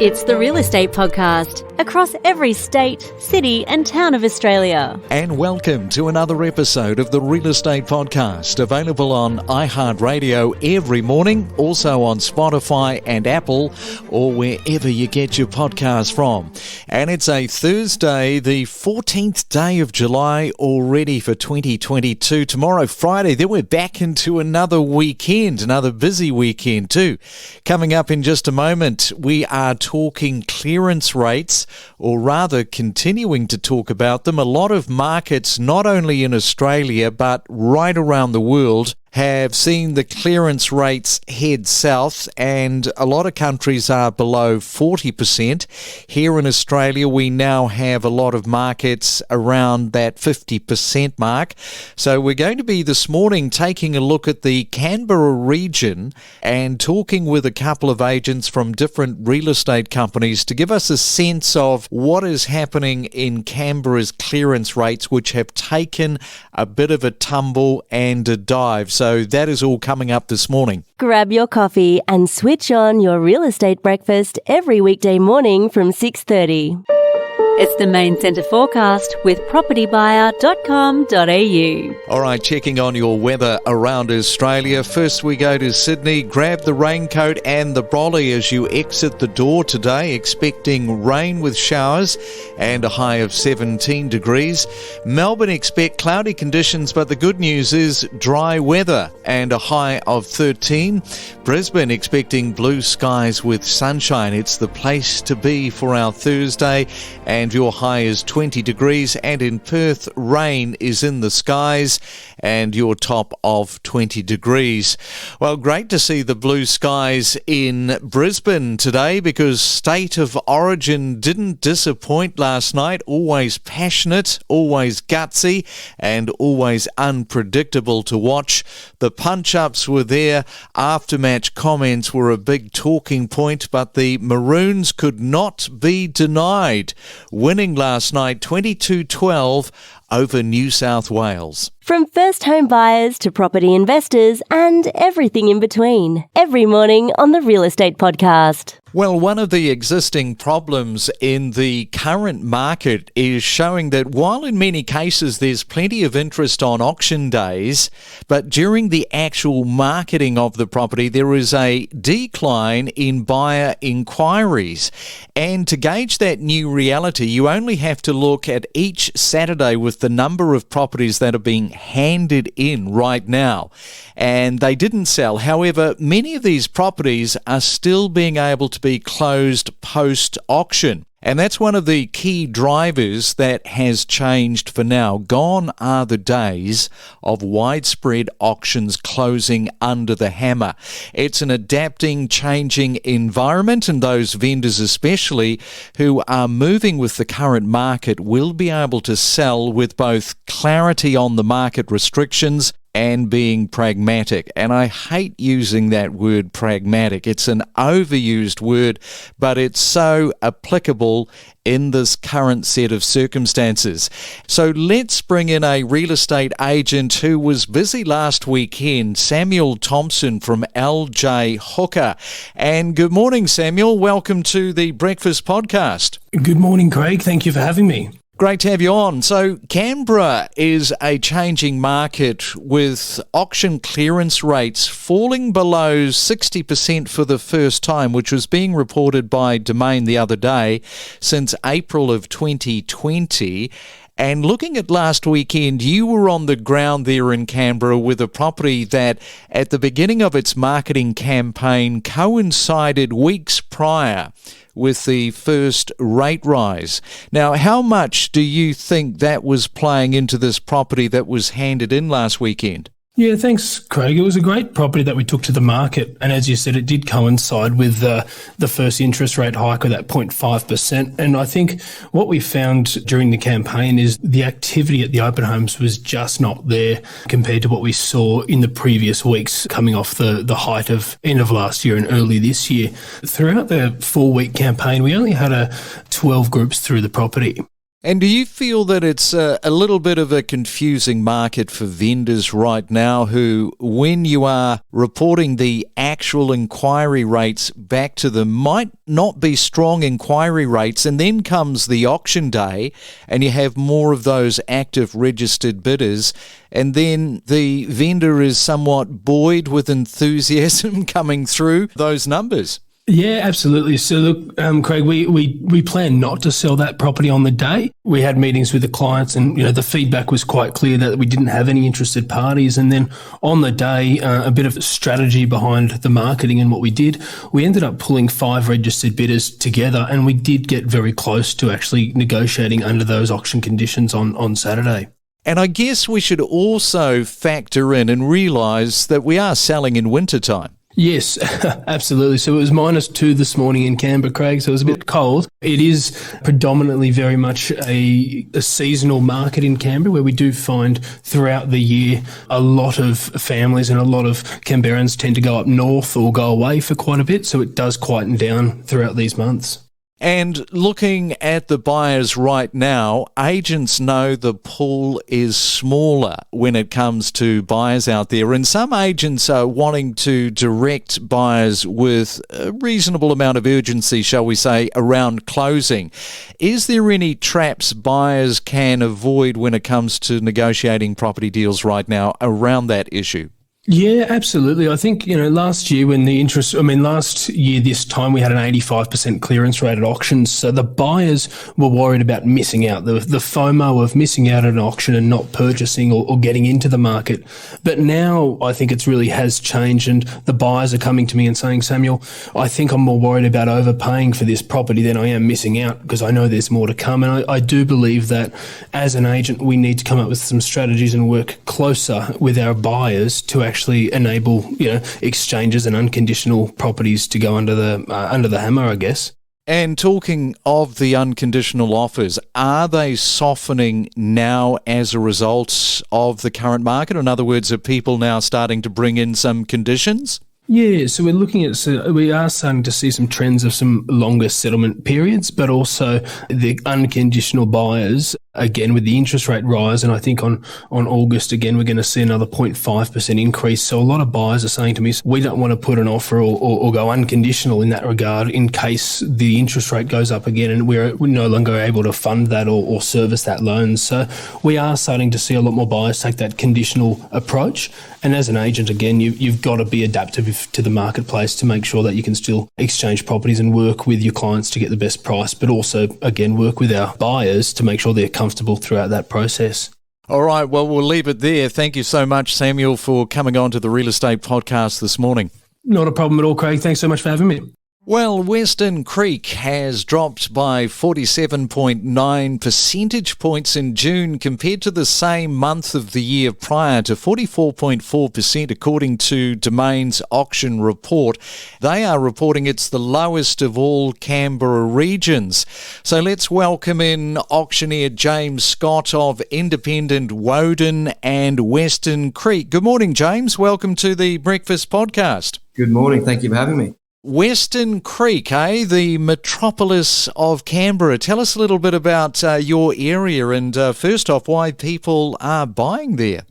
It's the Real Estate Podcast, across every state, city and town of Australia. And welcome to another episode of the Real Estate Podcast, available on iHeartRadio every morning, also on Spotify and Apple, or wherever you get your podcasts from. And it's a Thursday, the 14th day of July, already for 2022. Tomorrow, Friday, then we're back into another weekend, another busy weekend too. Coming up in just a moment, we are talking clearance rates, or rather continuing to talk about them. A lot of markets, not only in Australia, but right around the world, have seen the clearance rates head south, and a lot of countries are below 40%. Here in Australia, we now have a lot of markets around that 50% mark. So we're going to be this morning taking a look at the Canberra region and talking with a couple of agents from different real estate companies to give us a sense of what is happening in Canberra's clearance rates, which have taken a bit of a tumble and a dive. So that is all coming up this morning. Grab your coffee and switch on your real estate breakfast every weekday morning from 6:30. It's the Main Centre Forecast with propertybuyer.com.au. All right, checking on your weather around Australia. First we go to Sydney. Grab the raincoat and the brolly as you exit the door today, expecting rain with showers and a high of 17 degrees. Melbourne expect cloudy conditions, but the good news is dry weather and a high of 13. Brisbane expecting blue skies with sunshine. It's the place to be for our Thursday, and your high is 20 degrees, and in Perth, rain is in the skies, and your top of 20 degrees. Well, great to see the blue skies in Brisbane today, because State of Origin didn't disappoint last night. Always passionate, always gutsy, and always unpredictable to watch. The punch-ups were there. After-match comments were a big talking point, but the Maroons could not be denied, winning last night 22-12 over New South Wales. From first home buyers to property investors and everything in between, every morning on the Real Estate Podcast. Well, one of the existing problems in the current market is showing that while in many cases there's plenty of interest on auction days, but during the actual marketing of the property there is a decline in buyer inquiries. And to gauge that new reality, you only have to look at each Saturday with the number of properties that are being handed in right now. And they didn't sell. However, many of these properties are still being able to be closed post-auction. And that's one of the key drivers that has changed for now. Gone are the days of widespread auctions closing under the hammer. It's an adapting, changing environment, and those vendors especially who are moving with the current market will be able to sell with both clarity on the market restrictions and being pragmatic. And I hate using that word pragmatic. It's an overused word, but it's so applicable in this current set of circumstances. So let's bring in a real estate agent who was busy last weekend, Samuel Thompson from LJ Hooker. And good morning, Samuel. Welcome to the Breakfast Podcast. Good morning, Craig. Thank you for having me. Great to have you on. So Canberra is a changing market with auction clearance rates falling below 60% for the first time, which was being reported by Domain the other day, since April of 2020. And looking at last weekend, you were on the ground there in Canberra with a property that at the beginning of its marketing campaign coincided weeks prior with the first rate rise. Now, how much do you think that was playing into this property that was handed in last weekend? Yeah, thanks, Craig. It was a great property that we took to the market. And as you said, it did coincide with the first interest rate hike of that 0.5%. And I think what we found during the campaign is the activity at the open homes was just not there compared to what we saw in the previous weeks coming off the height of end of last year and early this year. Throughout the 4-week campaign, we only had 12 groups through the property. And do you feel that it's a little bit of a confusing market for vendors right now who, when you are reporting the actual inquiry rates back to them, might not be strong inquiry rates, and then comes the auction day and you have more of those active registered bidders, and then the vendor is somewhat buoyed with enthusiasm coming through those numbers? Yeah, absolutely. So look, Craig, we plan not to sell that property on the day. We had meetings with the clients and, the feedback was quite clear that we didn't have any interested parties. And then on the day, a bit of strategy behind the marketing and what we did, we ended up pulling 5 registered bidders together, and we did get very close to actually negotiating under those auction conditions on Saturday. And I guess we should also factor in and realise that we are selling in wintertime. Yes, absolutely. So it was -2 this morning in Canberra, Craig, so it was a bit cold. It is predominantly very much a seasonal market in Canberra, where we do find throughout the year a lot of families and a lot of Canberrans tend to go up north or go away for quite a bit, so it does quieten down throughout these months. And looking at the buyers right now, agents know the pool is smaller when it comes to buyers out there. And some agents are wanting to direct buyers with a reasonable amount of urgency, shall we say, around closing. Is there any traps buyers can avoid when it comes to negotiating property deals right now around that issue? Yeah, absolutely. I think, last year last year this time we had an 85% clearance rate at auctions. So the buyers were worried about missing out, the FOMO of missing out at an auction and not purchasing or getting into the market. But now I think it really has changed, and the buyers are coming to me and saying, Samuel, I think I'm more worried about overpaying for this property than I am missing out, because I know there's more to come. And I do believe that as an agent, we need to come up with some strategies and work closer with our buyers to actually enable, exchanges and unconditional properties to go under the hammer, I guess. And talking of the unconditional offers, are they softening now as a result of the current market? In other words, are people now starting to bring in some conditions? Yeah, so we are starting to see some trends of some longer settlement periods, but also the unconditional buyers, again, with the interest rate rise. And I think on August, again, we're going to see another 0.5% increase. So a lot of buyers are saying to me, we don't want to put an offer or go unconditional in that regard in case the interest rate goes up again and we're no longer able to fund that or service that loan. So we are starting to see a lot more buyers take that conditional approach. And as an agent, again, you've got to be adaptive to the marketplace to make sure that you can still exchange properties and work with your clients to get the best price, but also, again, work with our buyers to make sure they're comfortable throughout that process. All right, well, we'll leave it there. Thank you so much, Samuel, for coming on to the Real Estate Podcast this morning. Not a problem at all, Craig. Thanks so much for having me. Well, Western Creek has dropped by 47.9 percentage points in June compared to the same month of the year prior, to 44.4% according to Domain's auction report. They are reporting it's the lowest of all Canberra regions. So let's welcome in auctioneer James Scott of Independent Woden and Western Creek. Good morning, James. Welcome to the Breakfast Podcast. Good morning. Thank you for having me. Western Creek, the metropolis of Canberra. Tell us a little bit about your area and first off, why people are buying there.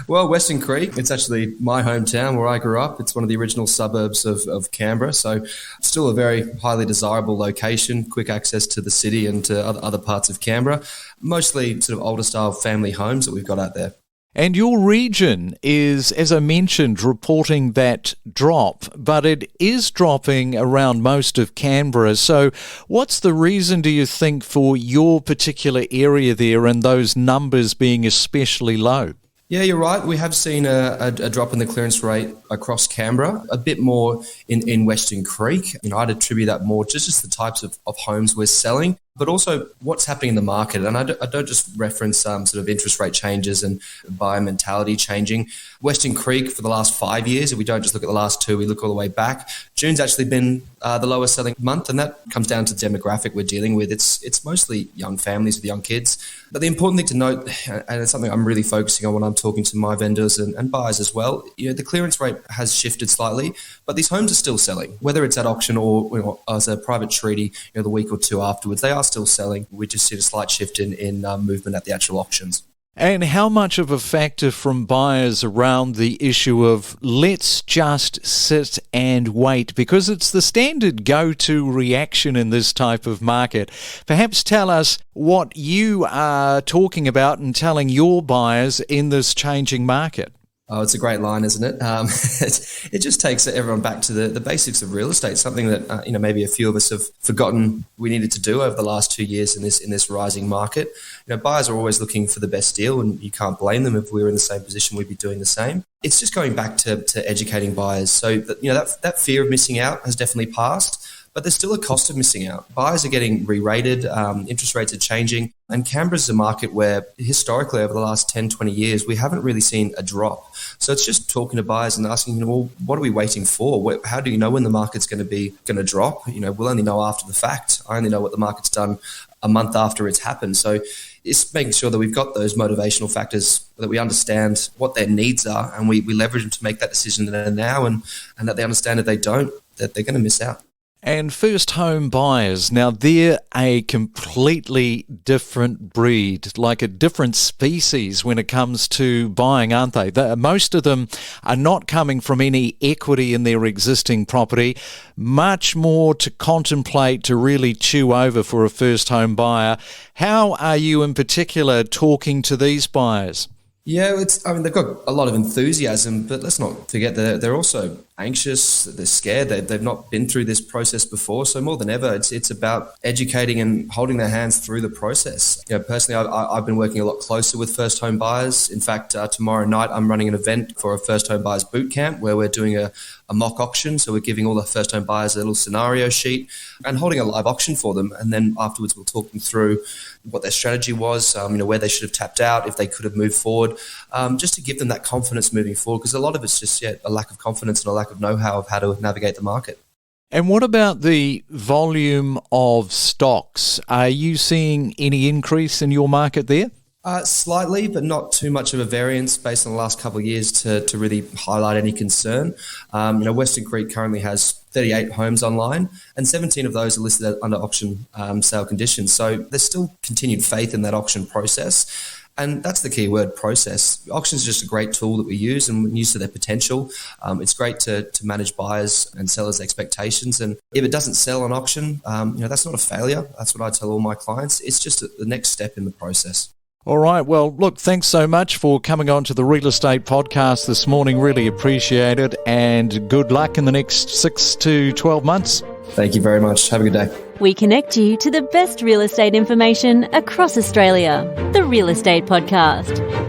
Well, Western Creek, it's actually my hometown where I grew up. It's one of the original suburbs of Canberra, so still a very highly desirable location, quick access to the city and to other parts of Canberra, mostly sort of older style family homes that we've got out there. And your region is, as I mentioned, reporting that drop, but it is dropping around most of Canberra. So what's the reason, do you think, for your particular area there and those numbers being especially low? Yeah, you're right. We have seen a drop in the clearance rate across Canberra, a bit more in Western Creek. I'd attribute that more to just the types of homes we're selling, but also what's happening in the market. And I don't just reference sort of interest rate changes and buyer mentality changing. Western Creek for the last 5 years, if we don't just look at the last 2, we look all the way back, June's actually been the lowest selling month, and that comes down to the demographic we're dealing with. It's mostly young families with young kids. But the important thing to note, and it's something I'm really focusing on when I'm talking to my vendors and buyers as well, the clearance rate has shifted slightly, but these homes are still selling, whether it's at auction or as a private treaty, the week or two afterwards. They are still selling. We just see a slight shift in movement at the actual auctions. And how much of a factor from buyers around the issue of let's just sit and wait, because it's the standard go-to reaction in this type of market? Perhaps tell us what you are talking about and telling your buyers in this changing market. Oh, it's a great line, isn't it? It just takes everyone back to the basics of real estate, something that maybe a few of us have forgotten we needed to do over the last 2 years in this rising market. Buyers are always looking for the best deal, and you can't blame them. If we were in the same position, we'd be doing the same. It's just going back to educating buyers. So that fear of missing out has definitely passed. But there's still a cost of missing out. Buyers are getting re-rated, interest rates are changing, and Canberra's a market where historically over the last 10, 20 years, we haven't really seen a drop. So it's just talking to buyers and asking, well, what are we waiting for? How do you know when the market's going to drop? We'll only know after the fact. I only know what the market's done a month after it's happened. So it's making sure that we've got those motivational factors, that we understand what their needs are, and we leverage them to make that decision now, and that they understand if they don't, that they're going to miss out. And first home buyers, now they're a completely different breed, like a different species when it comes to buying, aren't they? Most of them are not coming from any equity in their existing property, much more to contemplate, to really chew over for a first home buyer. How are you in particular talking to these buyers? Yeah, they've got a lot of enthusiasm, but let's not forget that they're also anxious, they're scared, they've not been through this process before. So more than ever, it's about educating and holding their hands through the process. Personally, I've been working a lot closer with first home buyers. In fact, tomorrow night, I'm running an event for a first home buyers boot camp where we're doing a mock auction. So we're giving all the first home buyers a little scenario sheet and holding a live auction for them. And then afterwards, we'll talk them through what their strategy was, where they should have tapped out, if they could have moved forward, just to give them that confidence moving forward. Because a lot of it's just a lack of confidence and a lack of know-how of how to navigate the market. And what about the volume of stocks? Are you seeing any increase in your market there? Slightly, but not too much of a variance based on the last couple of years to really highlight any concern. Western Creek currently has 38 homes online, and 17 of those are listed under auction sale conditions. So there's still continued faith in that auction process. And that's the key word, process. Auctions are just a great tool that we use and use to their potential. It's great to manage buyers and sellers' expectations. And if it doesn't sell on auction, that's not a failure. That's what I tell all my clients. It's just the next step in the process. All right. Well, look, thanks so much for coming on to the Real Estate Podcast this morning. Really appreciate it. And good luck in the next 6 to 12 months. Thank you very much. Have a good day. We connect you to the best real estate information across Australia. The Real Estate Podcast.